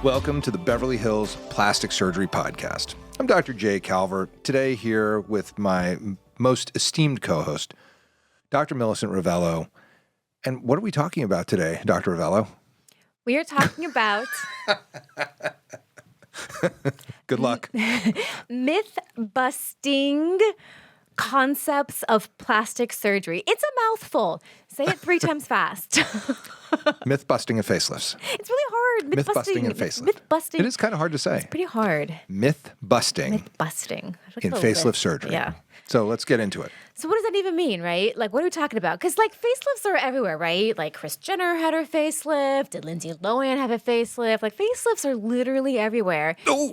Welcome to the Beverly Hills Plastic Surgery Podcast. I'm Dr. Jay Calvert, today here with my most esteemed co-host, Dr. Millicent Rovelo. And what are we talking about today, Dr. Rovelo? We are talking about... Good luck. Myth-busting concepts of plastic surgery. It's a mouthful. Say it 3 times fast. Myth-busting and facelifts. It's really hard. Myth-busting and facelift. Myth-busting. It is kind of hard to say. It's pretty hard. Myth-busting. Myth-busting. In facelift surgery. Yeah. So let's get into it. So what does that even mean, right? Like, what are we talking about? Because, like, facelifts are everywhere, right? Like, Kris Jenner had her facelift. Did Lindsay Lohan have a facelift? Like, facelifts are literally everywhere. Oh!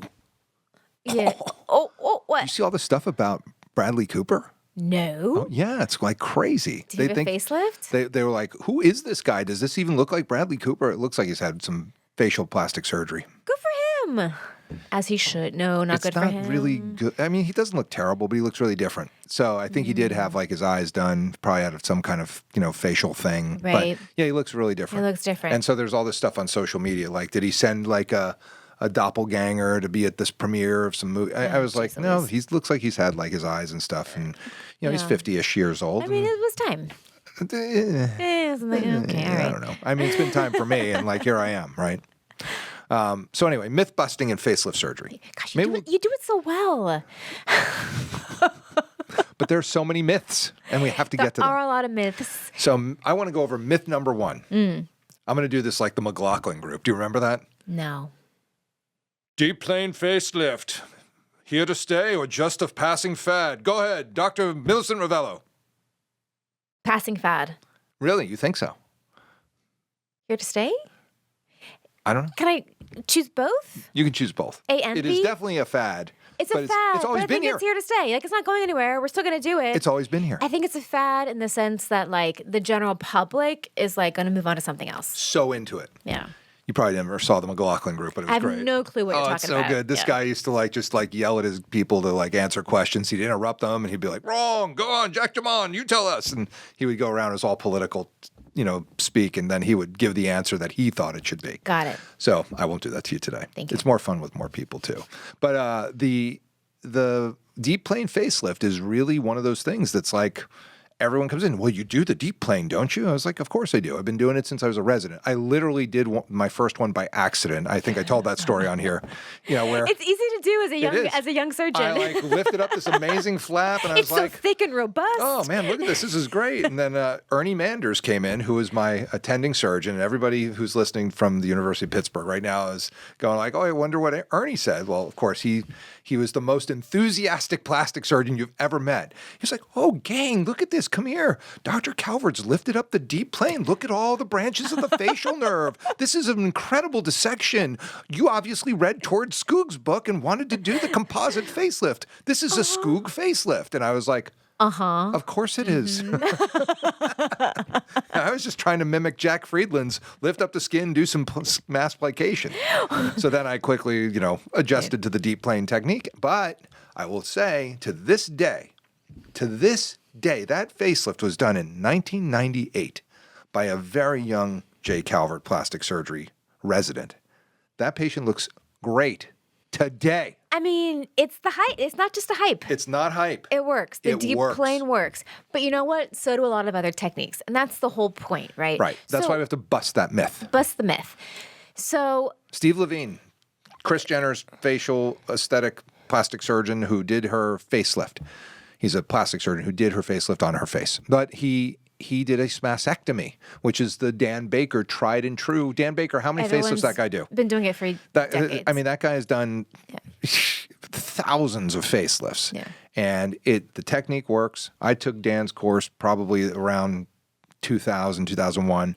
Yeah. Oh, what? You see all the stuff about Bradley Cooper? No. Oh, yeah, it's like crazy. Did he have a facelift? They were like, who is this guy? Does this even look like Bradley Cooper? It looks like he's had some facial plastic surgery. Good for him. As he should. No, not good for him. It's not really good. I mean, he doesn't look terrible, but he looks really different. So I think he did have like his eyes done, probably out of some kind of, facial thing. Right. But yeah, he looks really different. He looks different. And so there's all this stuff on social media. Like, did he send like a doppelganger to be at this premiere of some movie? I was like, no, he looks like he's had like his eyes and stuff. And, he's 50-ish years old. I mean, it was time. Okay, all right. I don't know. I mean, it's been time for me, and like, here I am, right? So anyway, myth busting and facelift surgery. Gosh, you do it so well. But there's so many myths, and we have to get to them. There are a lot of myths. So I want to go over myth number 1. I'm going to do this like the McLaughlin group. Do you remember that? No. Deep Plane Facelift. Here to stay or just a passing fad? Go ahead, Dr. Millicent Rovelo. Passing fad. Really? You think so? Here to stay? I don't know. Can I choose both? You can choose both. A and It B? is definitely a fad. It's a fad. It's always but I been think here. it's here to stay. Like, it's not going anywhere. We're still going to do it. It's always been here. I think it's a fad in the sense that, like, the general public is, like, going to move on to something else. So into it. Yeah. You probably never saw the McLaughlin group, but it was great. I have no clue what you're talking Oh, it's so about. good. This guy used to just yell at his people to answer questions. He'd interrupt them and he'd be like, wrong, go on, Jack Jamon, you tell us. And he would go around as all political, speak, and then he would give the answer that he thought it should be. Got it. So I won't do that to you today. Thank you. It's more fun with more people too. But the Deep Plane Facelift is really one of those things that's like, everyone comes in, well, you do the deep plane, don't you? I was like, of course I do. I've been doing it since I was a resident. I literally did my first one by accident. I think I told that story on here. Where it's easy to do as a young surgeon. I lifted up this amazing flap, and I was like, it's so thick and robust. oh man, look at this. This is great. And then Ernie Manders came in, who is my attending surgeon, and everybody who's listening from the University of Pittsburgh right now is going like, oh, I wonder what Ernie said. Well, of course, he was the most enthusiastic plastic surgeon you've ever met. He's like, oh, gang, look at this. Come here. Dr. Calvert's lifted up the deep plane. Look at all the branches of the facial nerve. This is an incredible dissection. You obviously read Tord Skoog's book and wanted to do the composite facelift. This is a Skoog facelift. And I was like, of course it is. I was just trying to mimic Jack Friedland's lift up the skin, do some mass plication. So then I quickly, adjusted to the deep plane technique. But I will say to this day, that facelift was done in 1998 by a very young J. Calvert plastic surgery resident. That patient looks great today. I mean, it's the hype. It's not just a hype. It's not hype. It works. The deep plane works. But you know what? So do a lot of other techniques. And that's the whole point, right? Right. That's why we have to bust that myth. Bust the myth. So Steve Levine, Kris Jenner's facial aesthetic plastic surgeon who did her facelift. He's a plastic surgeon who did her facelift on her face. But he did a smastectomy, which is the Dan Baker tried and true. Dan Baker, how many facelifts that guy do? Been doing it for decades. I mean, that guy has done thousands of facelifts. Yeah. And the technique works. I took Dan's course probably around 2000, 2001.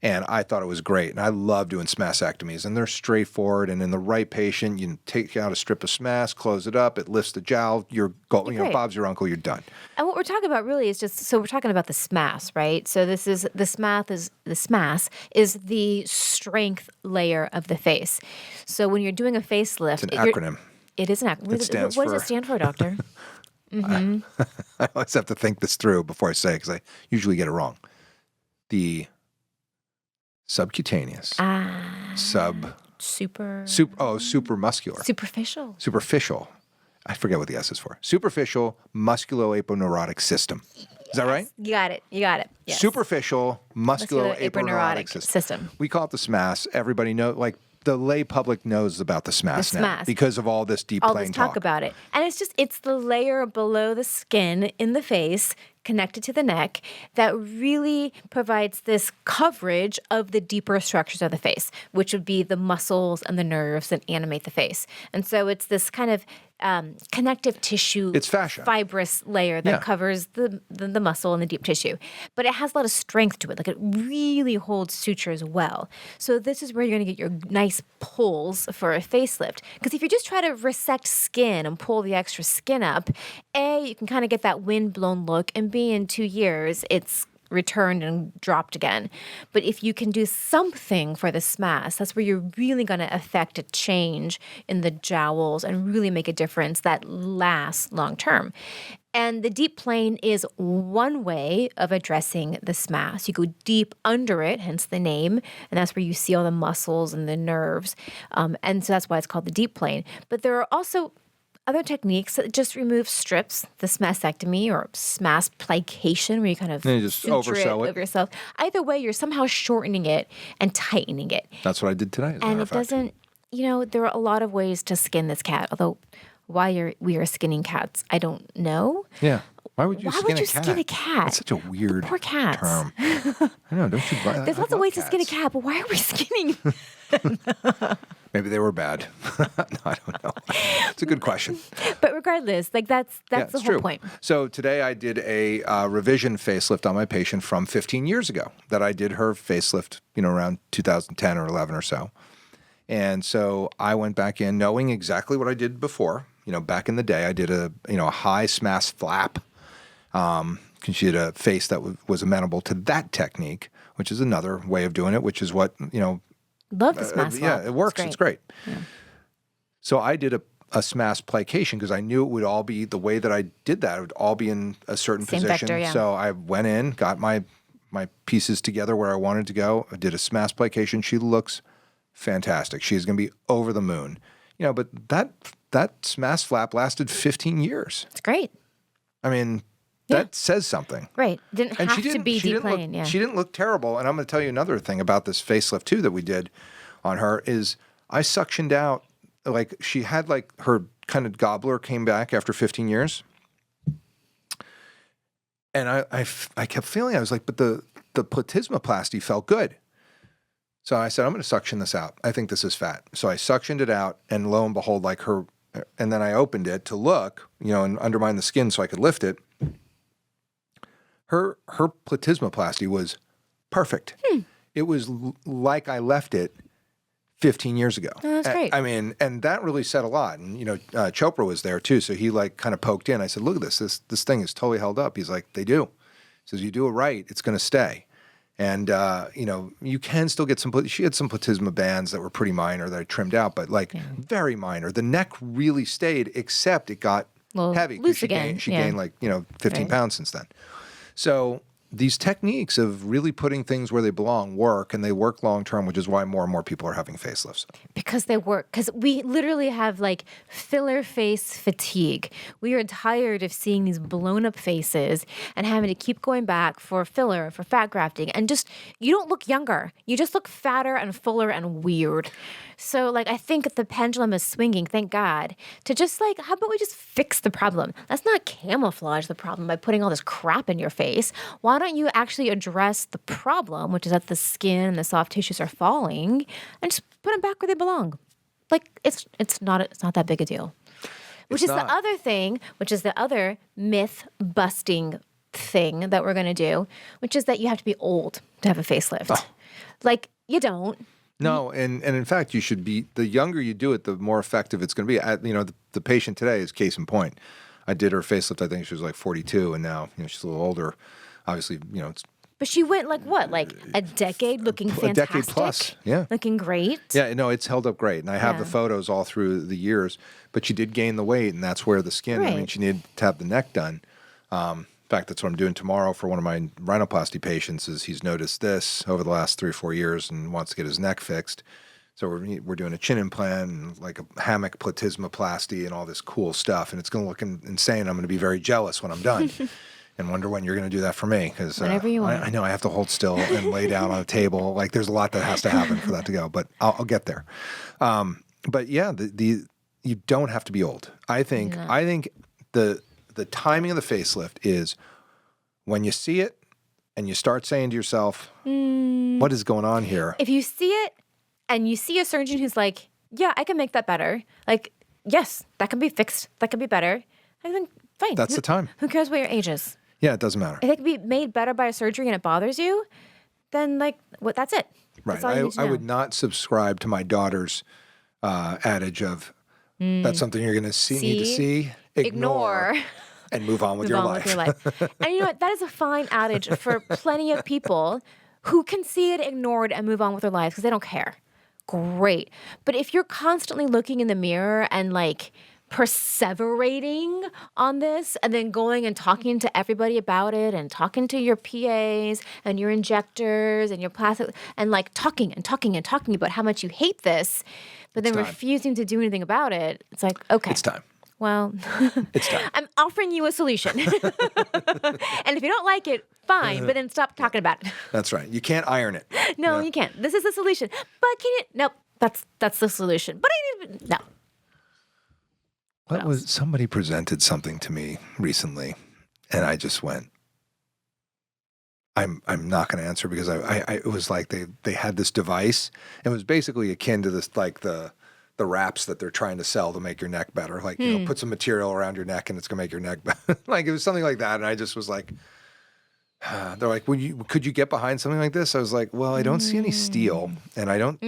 And I thought it was great. And I love doing smastectomies. And they're straightforward. And in the right patient, you take out a strip of smash, close it up, it lifts the jowl, Bob's your uncle, you're done. And what we're talking about really is we're talking about the SMAS, right? So the SMAS is the strength layer of the face. So when you're doing a facelift. It's an acronym. It is an acronym. What does it stand for, doctor? I always have to think this through before I say it because I usually get it wrong. The subcutaneous, super muscular. Superficial. Superficial. I forget what the S is for. Superficial musculoaponeurotic system. Is that right? You got it. Yes. Superficial musculoaponeurotic system. We call it the SMAS. Everybody knows, like the lay public knows about the SMAS now because of all this deep plane talk about it. And it's the layer below the skin in the face connected to the neck that really provides this coverage of the deeper structures of the face, which would be the muscles and the nerves that animate the face. And so it's this kind of connective tissue, it's fascia, fibrous layer that covers the muscle and the deep tissue. But it has a lot of strength to it. Like it really holds sutures well. So this is where you're going to get your nice pulls for a facelift. Because if you just try to resect skin and pull the extra skin up, you can kind of get that wind-blown look, and B, in 2 years, it's returned and dropped again. But if you can do something for the SMAS, that's where you're really going to affect a change in the jowls and really make a difference that lasts long term. And the deep plane is one way of addressing the SMAS. You go deep under it, hence the name, and that's where you see all the muscles and the nerves. And so that's why it's called the deep plane. But there are also other techniques that just remove strips, the SMASectomy or SMAS plication, where you kind of just oversew it over yourself. Either way, you're somehow shortening it and tightening it. That's what I did today. And it doesn't, there are a lot of ways to skin this cat, although why we are skinning cats, I don't know. Yeah. Why would you skin a cat? That's such a weird Poor cats. term. I know, don't you buy that? There's lots of ways to skin a cat, but why are we skinning Maybe they were bad. No, I don't know. It's a good question. But regardless, that's the whole true. point. So today I did a revision facelift on my patient from 15 years ago that I did her facelift, around 2010 or 11 or so. And so I went back in knowing exactly what I did before. Back in the day, I did a high SMAS flap. Because she had a face that was amenable to that technique, which is another way of doing it, which is what, Love the SMAS flap. Yeah, it works. It's great. Yeah. So I did a SMAS plication because I knew it would all be, the way that I did that, it would all be in a certain Same position. vector, yeah. So I went in, got my pieces together where I wanted to go. I did a SMAS plication. She looks fantastic. She's going to be over the moon. But that SMAS flap lasted 15 years. It's great. I mean, that says something. Right. Didn't have to be deep plane. Yeah. She didn't look terrible. And I'm going to tell you another thing about this facelift too that we did on her is I suctioned out, like she had like her kind of gobbler came back after 15 years. And I kept feeling, I was like, but the platysmoplasty felt good. So I said, I'm going to suction this out. I think this is fat. So I suctioned it out, and lo and behold, like her, and then I opened it to look, and undermine the skin so I could lift it. Her platysmoplasty was perfect. It was like I left it 15 years ago. Oh, that's great. I mean, and that really said a lot. And, Chopra was there too. So he like kind of poked in. I said, look at this. This thing is totally held up. He's like, they do. He says, you do it right, it's going to stay. And, you can still get she had some platysma bands that were pretty minor that I trimmed out, but very minor. The neck really stayed, except it got heavy. Loose again. She gained like, 15 pounds since then. So these techniques of really putting things where they belong work, and they work long term, which is why more and more people are having facelifts. Because they work. Because we literally have like filler face fatigue. We are tired of seeing these blown up faces and having to keep going back for filler, for fat grafting. And just, you don't look younger. You just look fatter and fuller and weird. So I think the pendulum is swinging, thank God, to just how about we just fix the problem? Let's not camouflage the problem by putting all this crap in your face. Why don't you actually address the problem, which is that the skin and the soft tissues are falling, and just put them back where they belong? It's not that big a deal. Which is the other thing, which is the other myth busting thing that we're going to do, which is that you have to be old to have a facelift. You don't. No, and in fact, you should be, the younger you do it, the more effective it's going to be. The patient today is case in point. I did her facelift, I think she was like 42, and now, she's a little older. Obviously, it's... But she went a decade looking fantastic? A decade plus, yeah. Looking great? Yeah, no, it's held up great. And I have the photos all through the years, but she did gain the weight, and that's where the skin, right. She needed to have the neck done. In fact, that's what I'm doing tomorrow for one of my rhinoplasty patients. Is he's noticed this over the last 3 or 4 years and wants to get his neck fixed. So we're doing a chin implant and like a hammock platysmoplasty and all this cool stuff. And it's going to look insane. I'm going to be very jealous when I'm done and wonder when you're going to do that for me. Because Whenever you want. I know I have to hold still and lay down on a table. Like there's a lot that has to happen for that to go, but I'll get there. But yeah, you don't have to be old. I think the timing of the facelift is when you see it and you start saying to yourself, what is going on here? If you see it and you see a surgeon who's like, yeah, I can make that better. Like, yes, that can be fixed. That can be better. I think, fine. That's the time. Who cares what your age is? Yeah, it doesn't matter. If it can be made better by a surgery and it bothers you, then that's it. Right. That's all you need to know. I would not subscribe to my daughter's adage of that's something you're going to need to see, ignore, and move on with your life. And you know what? That is a fine adage for plenty of people who can see it, ignore it, and move on with their lives because they don't care. Great. But if you're constantly looking in the mirror and like perseverating on this and then going and talking to everybody about it and talking to your PAs and your injectors and your plastic and like talking about how much you hate this, but then refusing to do anything about it, it's like, okay. It's time. Well, it's time. I'm offering you a solution. And if you don't like it, fine, but then stop talking about it. That's right. You can't iron it. No, you can't. This is the solution. But can you? Nope. That's the solution. But no. Somebody presented something to me recently, and I just went, I'm not going to answer because it was like they had this device. It was basically akin to this, like the wraps that they're trying to sell to make your neck better. Like, you know, put some material around your neck and it's going to make your neck better. Like, it was something like that. And I just was like, they're like, could you get behind something like this? I was like, well, I don't see any steel and I don't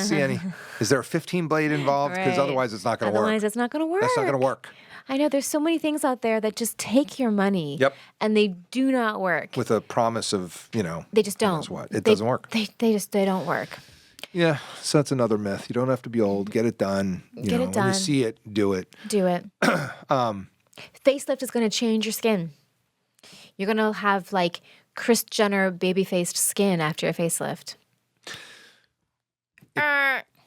see any. Is there a 15 blade involved? Because otherwise it's not going to work. Otherwise it's not going to work. That's not going to work. I know there's so many things out there that just take your money. Yep. And they do not work. With a promise of, they just don't. It doesn't work. They don't work. Yeah, so that's another myth. You don't have to be old. Get it done. Get it done. When you see it, do it. Do it. Facelift is going to change your skin. You're going to have like Kris Jenner baby-faced skin after a facelift.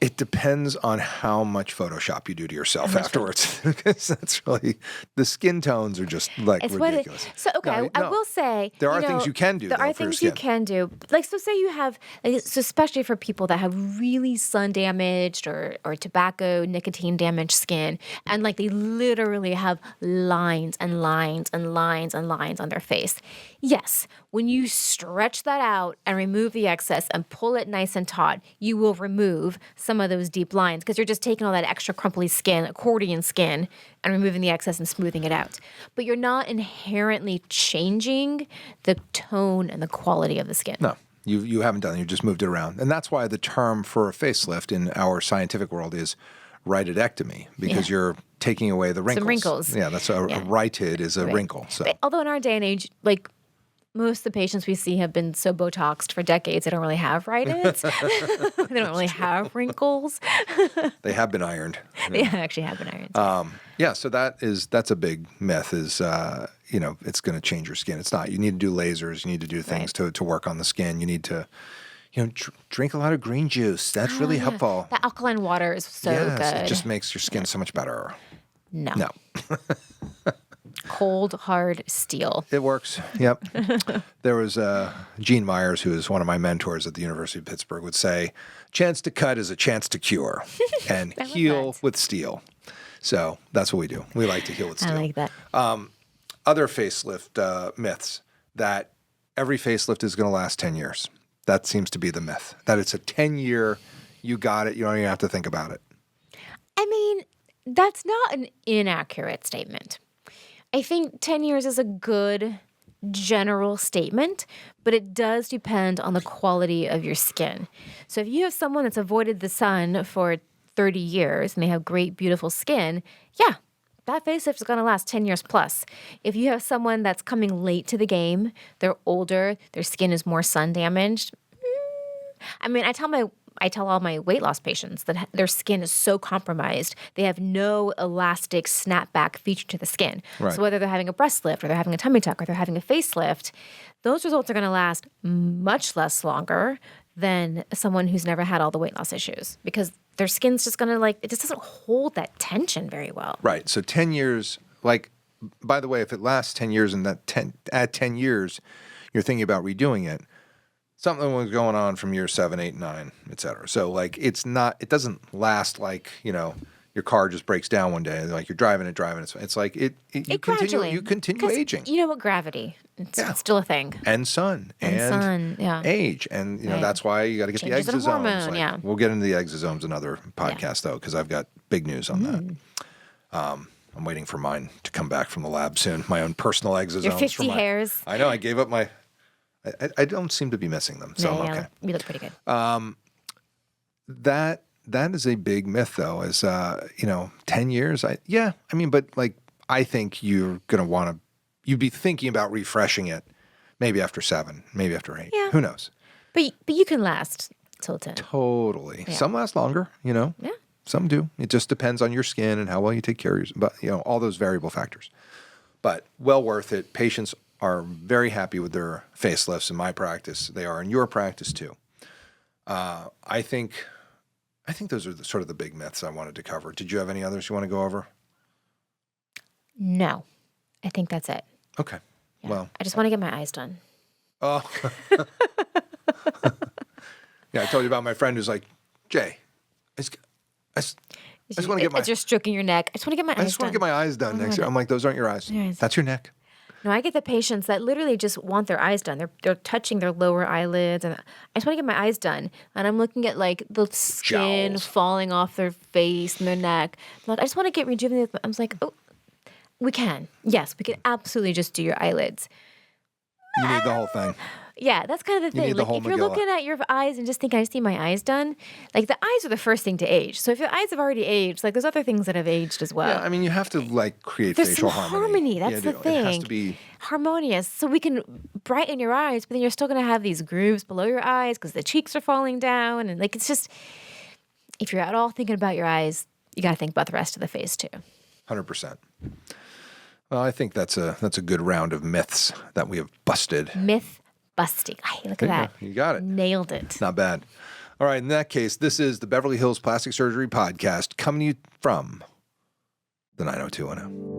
It depends on how much Photoshop you do to yourself afterwards. Because that's really, the skin tones are just like ridiculous. I will say. There are things you can do. There are things you can do. Like, so say you have, so especially for people that have really sun damaged or tobacco, nicotine damaged skin, and like they literally have lines and lines and lines and lines on their face. Yes, when you stretch that out and remove the excess and pull it nice and taut, you will remove some of those deep lines because you're just taking all that extra crumply skin, accordion skin, and removing the excess and smoothing it out. But you're not inherently changing the tone and the quality of the skin. No, you haven't done it. You just moved it around. And that's why the term for a facelift in our scientific world is rhytidectomy, because you're taking away the wrinkles. Some wrinkles. Yeah, that's a rhytid is a wrinkle. So, although in our day and age, like, most of the patients we see have been so Botoxed for decades, they don't really have rhytids. They don't really have wrinkles. They have been ironed. They actually have been ironed. So that's a big myth is, it's going to change your skin. It's not. You need to do lasers. You need to do things to work on the skin. You need to, drink a lot of green juice. That's really helpful. The alkaline water is so good. It just makes your skin so much better. No. Cold, hard steel. It works. Yep. There was Gene Myers, who is one of my mentors at the University of Pittsburgh, would say, chance to cut is a chance to cure and heal with steel. So that's what we do. We like to heal with steel. I like that. Other facelift myths, that every facelift is going to last 10 years. That seems to be the myth, that it's a 10-year, you got it, you don't even have to think about it. I mean, that's not an inaccurate statement. I think 10 years is a good general statement, but it does depend on the quality of your skin. So if you have someone that's avoided the sun for 30 years and they have great, beautiful skin, that facelift is going to last 10 years plus. If you have someone that's coming late to the game, they're older, their skin is more sun damaged. I mean, I tell all my weight loss patients that their skin is so compromised, they have no elastic snapback feature to the skin. Right. So whether they're having a breast lift or they're having a tummy tuck or they're having a facelift, those results are going to last much less longer than someone who's never had all the weight loss issues because their skin's just going to it just doesn't hold that tension very well. Right. So 10 years, by the way, if it lasts 10 years and at 10 years, you're thinking about redoing it, something was going on from year 7, 8, 9, et cetera. So it doesn't last your car just breaks down one day. Like you're driving it. It's like you continue aging. You know what? Gravity. It's still a thing. And sun. And yeah. Age. And, that's why you got to get Changes the in exosomes. hormone, We'll get into the exosomes another podcast, though, because I've got big news on that. I'm waiting for mine to come back from the lab soon. My own personal exosomes. Your 50 hairs. I know. I gave up my... I don't seem to be missing them, so I'm okay. You look pretty good. That is a big myth, though, is, 10 years. But I think you're going to you'd be thinking about refreshing it maybe after 7, maybe after 8. Yeah. Who knows? But you can last till 10. Totally. Yeah. Some last longer, Yeah. Some do. It just depends on your skin and how well you take care of yourself, but, all those variable factors. But well worth it. Patients are very happy with their facelifts in my practice. They are in your practice, too. I think those are sort of the big myths I wanted to cover. Did you have any others you want to go over? No. I think that's it. Okay. Yeah. Well. I just want to get my eyes done. Oh. Yeah, I told you about my friend who's like, Jay, I just want to get my... As you're stroking your neck. I just want to get my eyes done. I just want to get my eyes done next year. I'm like, those aren't your eyes. That's your neck. No, I get the patients that literally just want their eyes done. They're touching their lower eyelids, and I just want to get my eyes done. And I'm looking at the skin Jowls. falling off their face and their neck. I just want to get rejuvenated. I was like, oh, we can. Yes, we can absolutely just do your eyelids. You need the whole thing. Yeah, that's kind of the thing. need the whole if you're Megillah. looking at your eyes and just thinking, I just need my eyes done, the eyes are the first thing to age. So if your eyes have already aged, there's other things that have aged as well. Yeah, you have to create There's facial some harmony. That's the thing. It has to be harmonious. So we can brighten your eyes, but then you're still going to have these grooves below your eyes because the cheeks are falling down. And it's just, if you're at all thinking about your eyes, you got to think about the rest of the face too. 100%. Well, I think that's a good round of myths that we have busted. Myth busting. Look at that. You got it. Nailed it. Not bad. All right, in that case, this is the Beverly Hills Plastic Surgery Podcast coming to you from the 90210.